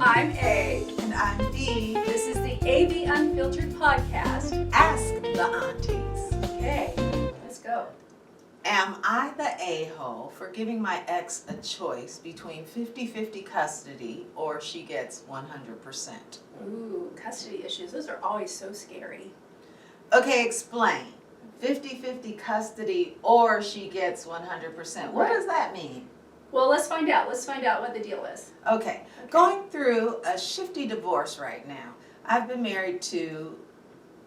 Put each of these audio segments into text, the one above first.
I'm A. And I'm B. This is the AV Unfiltered podcast. Ask the Aunties. Okay, let's go. Am I the a-hole for giving my ex a choice between 50-50 custody or she gets 100%? Ooh, custody issues. Those are always so scary. Okay, explain. 50-50 custody or she gets 100%. What does that mean? Well, let's find out. Let's find out what the deal is. Okay, going through a shifty divorce right now. I've been married to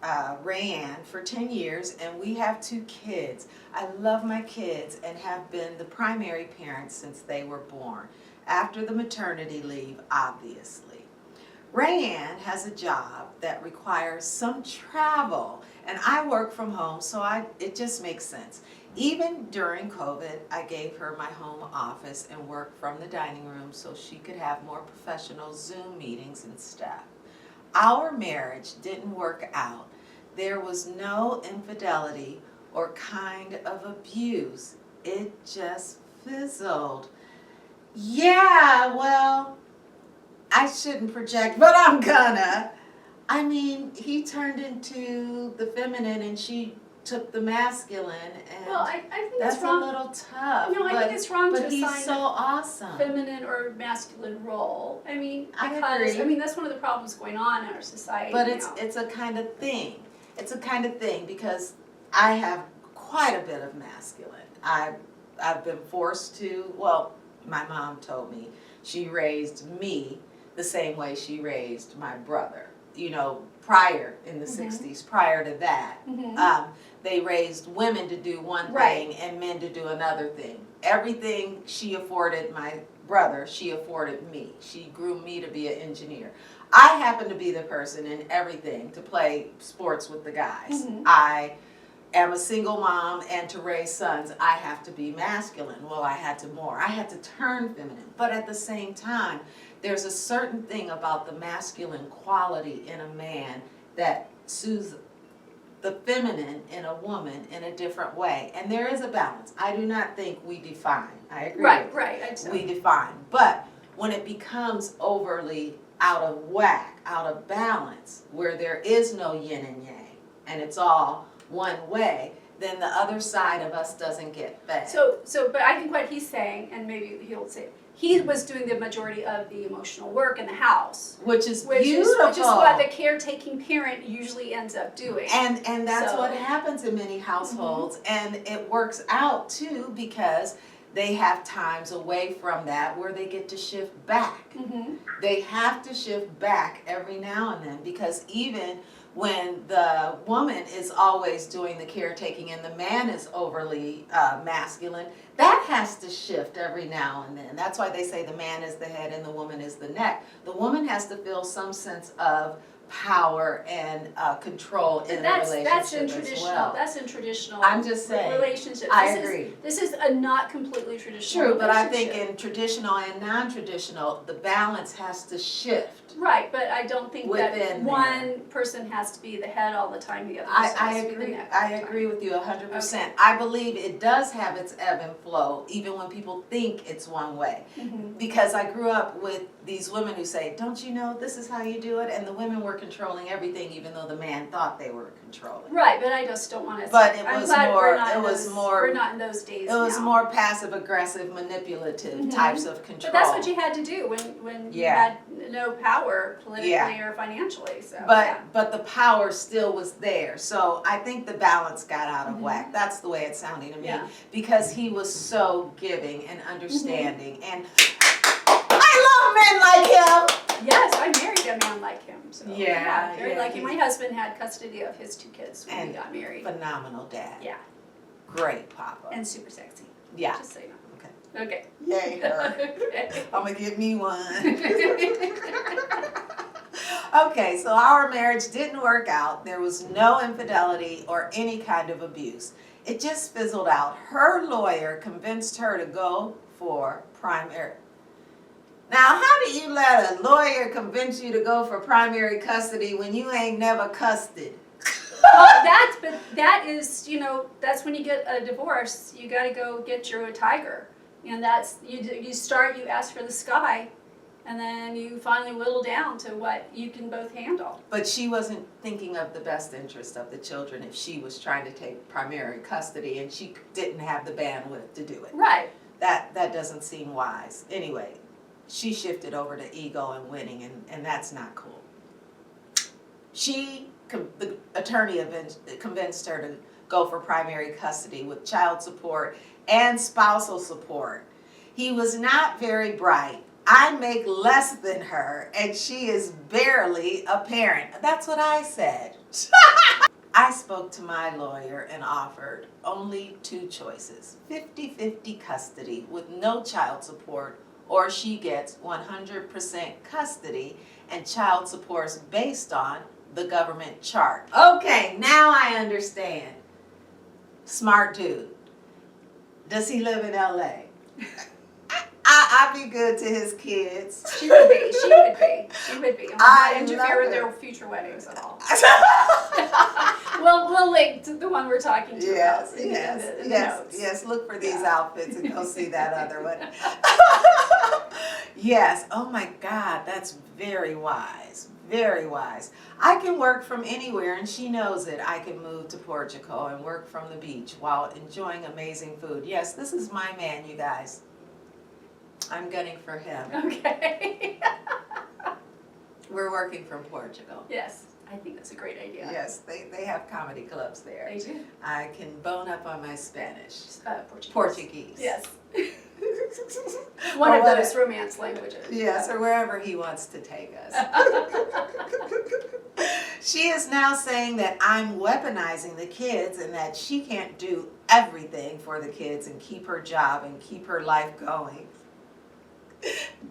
Rayanne for 10 years and we have 2 kids. I love my kids and have been the primary parent since they were born, after the maternity leave, obviously. Rayanne has a job that requires some travel and I work from home, so it just makes sense. Even during COVID, I gave her my home office and worked from the dining room so she could have more professional Zoom meetings and stuff. Our marriage didn't work out. There was no infidelity or kind of abuse. It just fizzled. Yeah, well, I shouldn't project, but I'm gonna. I mean, he turned into the feminine and she took the masculine, and Well, I think that's it's wrong. a little tough. No, I think it's wrong to but he's assign so awesome. feminine or masculine role. I mean, I because agree. I mean that's one of the problems going on in our society. But now. it's a kind of thing. It's a kind of thing because I have quite a bit of masculine. I've been forced to. Well, my mom told me she raised me the same way she raised my brother. You know, prior in the 60s, prior to that, they raised women to do one thing and men to do another thing. Everything she afforded my brother, she afforded me. She grew me to be an engineer. I happen to be the person in everything to play sports with the guys. I am a single mom, and to raise sons, I have to be masculine. Well, I had to turn feminine. But at the same time, there's a certain thing about the masculine quality in a man that soothes the feminine in a woman in a different way. And there is a balance. I do not think we define. I agree. Right. We define. But when it becomes overly out of whack, out of balance, where there is no yin and yang, and it's all one way, then the other side of us doesn't get fed. But I think what he's saying, and maybe he'll say, he was doing the majority of the emotional work in the house, which is beautiful. Which is what the caretaking parent usually ends up doing. And that's what happens in many households, and it works out too because they have times away from that where they get to shift back. They have to shift back every now and then because even when the woman is always doing the caretaking and the man is overly masculine, that has to shift every now and then. That's why they say the man is the head and the woman is the neck. The woman has to feel some sense of power and control in the relationship as well. That's in traditional. I'm just saying. Relationships. I agree. This is a not completely traditional. True, but I think in traditional and non-traditional, the balance has to shift. Right, but I don't think that Within one person has to be the head all the time. The other person I has to be the agree. neck all the I time. agree with you 100%. I believe it does have its ebb and flow, even when people think it's one way. Because I grew up with these women who say, "Don't you know this is how you do it?" And the women were controlling everything, even though the man thought they were controlling. Right, but I just don't want to. But it was more. We're not in those days. It was now. more passive aggressive, manipulative types of control. But that's what you had to do when you had no power politically or financially. So. But the power still was there. So I think the balance got out of whack. That's the way it's sounding to me. Because he was so giving and understanding. And I love men like him. Yes, I married a man like him. So very lucky. he's- My husband had custody of his 2 kids when we got married. Phenomenal dad. Yeah, Great papa. and super sexy. Yeah. Just so you know. Okay. Okay. Yay her. Okay. I'm gonna give me one. Okay, so our marriage didn't work out. There was no infidelity or any kind of abuse. It just fizzled out. Her lawyer convinced her to go for primary. Now, how do you let a lawyer convince you to go for primary custody when you ain't never custodied? Well, that is, that's when you get a divorce. You got to go get your tiger, and that's you ask for the sky, And then you finally whittle down to what you can both handle. But she wasn't thinking of the best interest of the children if she was trying to take primary custody and she didn't have the bandwidth to do it. Right. That doesn't seem wise. Anyway, she shifted over to ego and winning, and that's not cool. The attorney convinced her to go for primary custody with child support and spousal support. He was not very bright. I make less than her, and she is barely a parent. That's what I said. I spoke to my lawyer and offered only 2 choices: 50-50 custody with no child support, or she gets 100% custody and child support's based on the government chart. Okay, now I understand. Smart dude. Does he live in LA? I'd be good to his kids. She would be. She would be. She would be. And we'll not interfere with their future weddings at all. We'll link to the one we're talking to. Yes, in the yes, notes. yes. Look for these outfits and go see that other one. Yes. Oh my God, that's very wise. Very wise. I can work from anywhere, and she knows it. I can move to Portugal and work from the beach while enjoying amazing food. Yes, this is my man, you guys. I'm gunning for him. Okay. We're working from Portugal. Yes, I think that's a great idea. Yes, they have comedy clubs there. They do. I can bone up on my Spanish. Portuguese. Portuguese. Yes. One of those romance languages. Yes, or wherever he wants to take us. She is now saying that I'm weaponizing the kids and that she can't do everything for the kids and keep her job and keep her life going.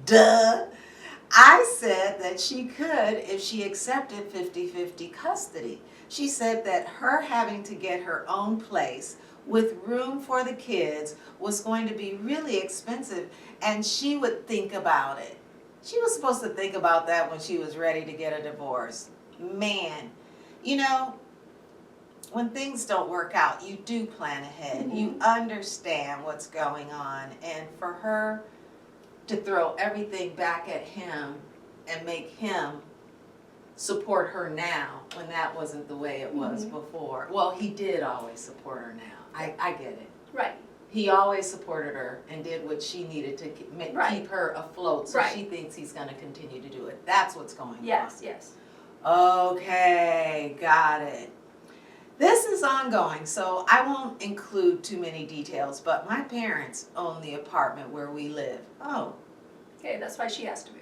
Duh. I said that she could if she accepted 50-50 custody. She said that her having to get her own place with room for the kids was going to be really expensive, and she would think about it. She was supposed to think about that when she was ready to get a divorce. Man, you know, when things don't work out, you do plan ahead. Mm-hmm. You understand what's going on, and for her to throw everything back at him and make him support her now when that wasn't the way it was before. Well, he did always support her now. I get it. Right. He always supported her and did what she needed to keep her afloat, so she thinks he's going to continue to do it. That's what's going on. Yes, yes. Okay, got it. This is ongoing, so I won't include too many details, but my parents own the apartment where we live. Oh. Okay, that's why she has to move.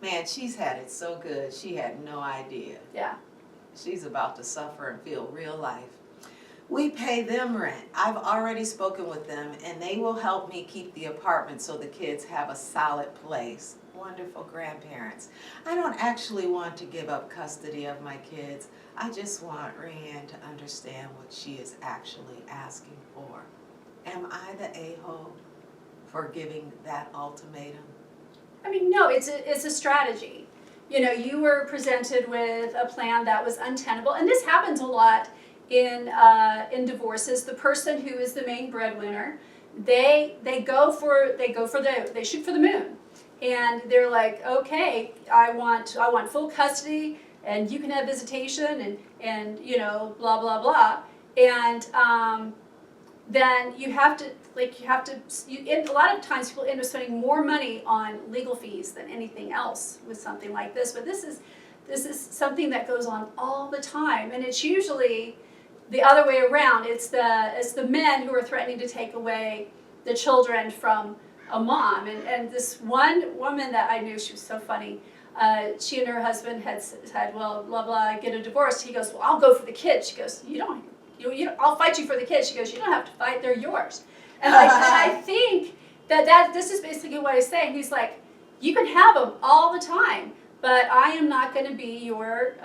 Man, she's had it so good, she had no idea. Yeah. She's about to suffer and feel real life. We pay them rent. I've already spoken with them, and they will help me keep the apartment so the kids have a solid place. Wonderful grandparents. I don't actually want to give up custody of my kids. I just want Rayanne to understand what she is actually asking for. Am I the a-hole for giving that ultimatum? I mean, no, it's a strategy. You know, you were presented with a plan that was untenable, and this happens a lot in divorces. The person who is the main breadwinner, they shoot for the moon, and they're like, okay, I want full custody, and you can have visitation, and you know, blah blah blah, and then a lot of times people end up spending more money on legal fees than anything else with something like this. But this is something that goes on all the time, and it's usually the other way around. It's the men who are threatening to take away the children from a mom. And this one woman that I knew, she was so funny. She and her husband had said, well, blah blah, get a divorce. He goes, well, I'll go for the kids. She goes, you don't. I'll fight you for the kids. She goes, you don't have to fight, they're yours. And I think that this is basically what he's saying. He's like, you can have them all the time, but I am not going to be your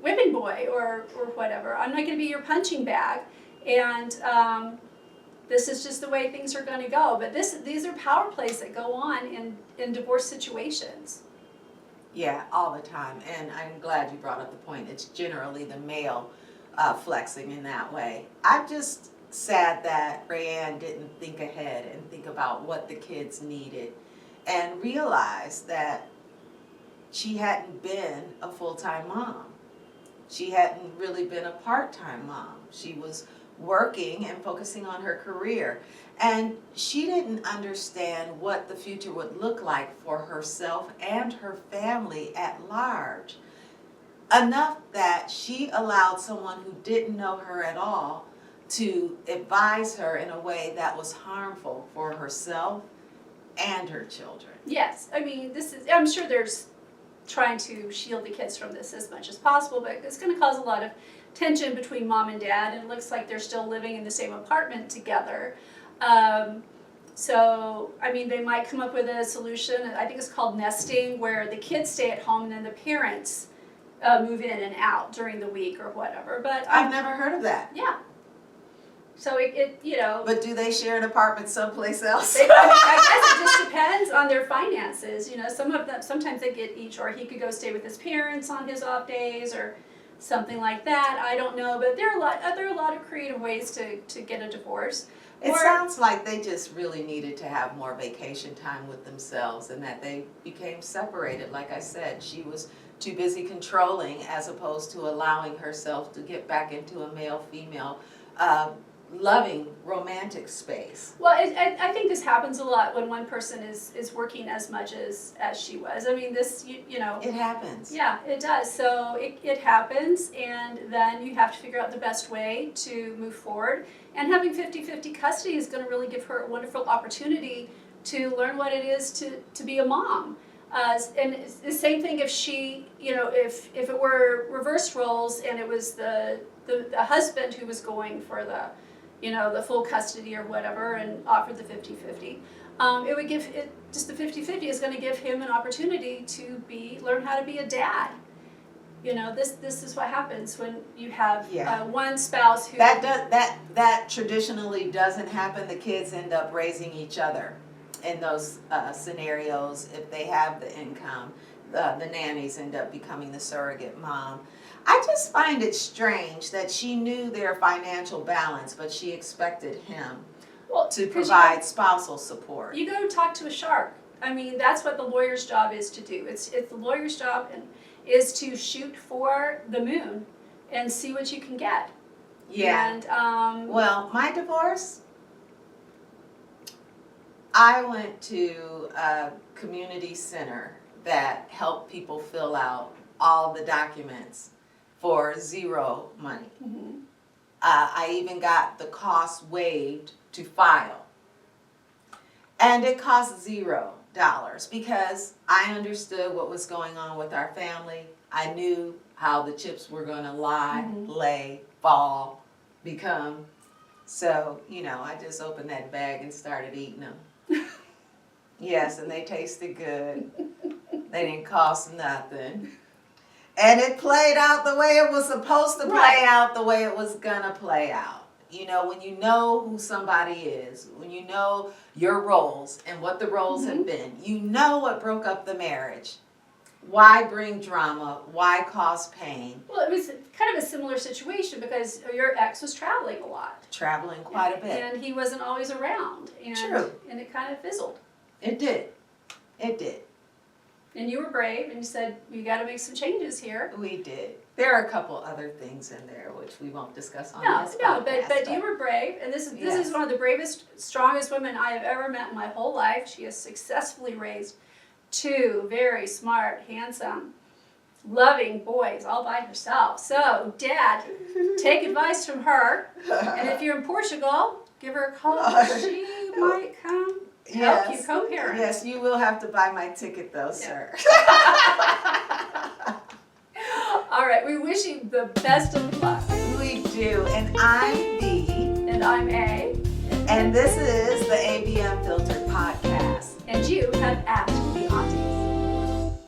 whipping boy or whatever. I'm not going to be your punching bag. And this is just the way things are going to go. But these are power plays that go on in divorce situations. Yeah, all the time. And I'm glad you brought up the point. It's generally the male flexing in that way. sad that Rayanne didn't think ahead and think about what the kids needed and realize that she hadn't been a full-time mom. She hadn't really been a part-time mom. She was working and focusing on her career. And she didn't understand what the future would look like for herself and her family at large. Enough that she allowed someone who didn't know her at all to advise her in a way that was harmful for herself and her children. Yes, I mean, I'm sure there's trying to shield the kids from this as much as possible, but it's going to cause a lot of tension between mom and dad, and it looks like they're still living in the same apartment together. So, I mean, they might come up with a solution. I think it's called nesting, where the kids stay at home and then the parents move in and out during the week or whatever. But I've never heard of that. Yeah. So it you know. But do they share an apartment someplace else? I guess it just depends on their finances. You know, some of them, sometimes they get each, or he could go stay with his parents on his off days or something like that. I don't know, but there are a lot of creative ways to get a divorce. It sounds like they just really needed to have more vacation time with themselves, and that they became separated. Like I said, she was too busy controlling as opposed to allowing herself to get back into a male-female loving romantic space. Well, I think this happens a lot when one person is working as much as she was. I mean, this, you know. It happens. Yeah, it does. So it happens, and then you have to figure out the best way to move forward. And having 50-50 custody is going to really give her a wonderful opportunity to learn what it is to be a mom. And it's the same thing if she, you know, if it were reversed roles and it was the husband who was going for the, you know, the full custody or whatever and offered the 50-50. It would give it, just the 50-50 is going to give him an opportunity to learn how to be a dad. You know, this is what happens when you have one spouse who... That traditionally doesn't happen. The kids end up raising each other in those scenarios. If they have the income, the nannies end up becoming the surrogate mom. I just find it strange that she knew their financial balance, but she expected him to provide spousal support. You go talk to a shark. I mean, that's what the lawyer's job is to do. It's the lawyer's job is to shoot for the moon and see what you can get. Yeah. And well, my divorce, I went to a community center that helped people fill out all the documents for zero money. Mm-hmm. I even got the cost waived to file. And it cost $0 because I understood what was going on with our family. I knew how the chips were going to lie, mm-hmm. lay, fall, become. So, you know, I just opened that bag and started eating them. Yes, and they tasted good. They didn't cost nothing. And it played out the way it was supposed to play out, the way it was gonna play out. You know, when you know who somebody is, when you know your roles and what the roles mm-hmm. have been, you know what broke up the marriage. Why bring drama? Why cause pain? Well, it was kind of a similar situation because your ex was traveling a lot. Traveling quite a bit. And he wasn't always around. And, True. And it kind of fizzled. It did. It did. And you were brave and you said, we got to make some changes here. We did. There are a couple other things in there which we won't discuss on this podcast. But you were brave, and this is one of the bravest, strongest women I have ever met in my whole life. She has successfully raised 2 very smart, handsome, loving boys all by herself. So, Dad, take advice from her, and if you're in Portugal, give her a call. She might come help you co-parent. Yes, you will have to buy my ticket though, sir. All right, we wish you the best of luck. We do, and I'm B. And I'm A. And this is the ABM Filtered Podcast. And you have asked.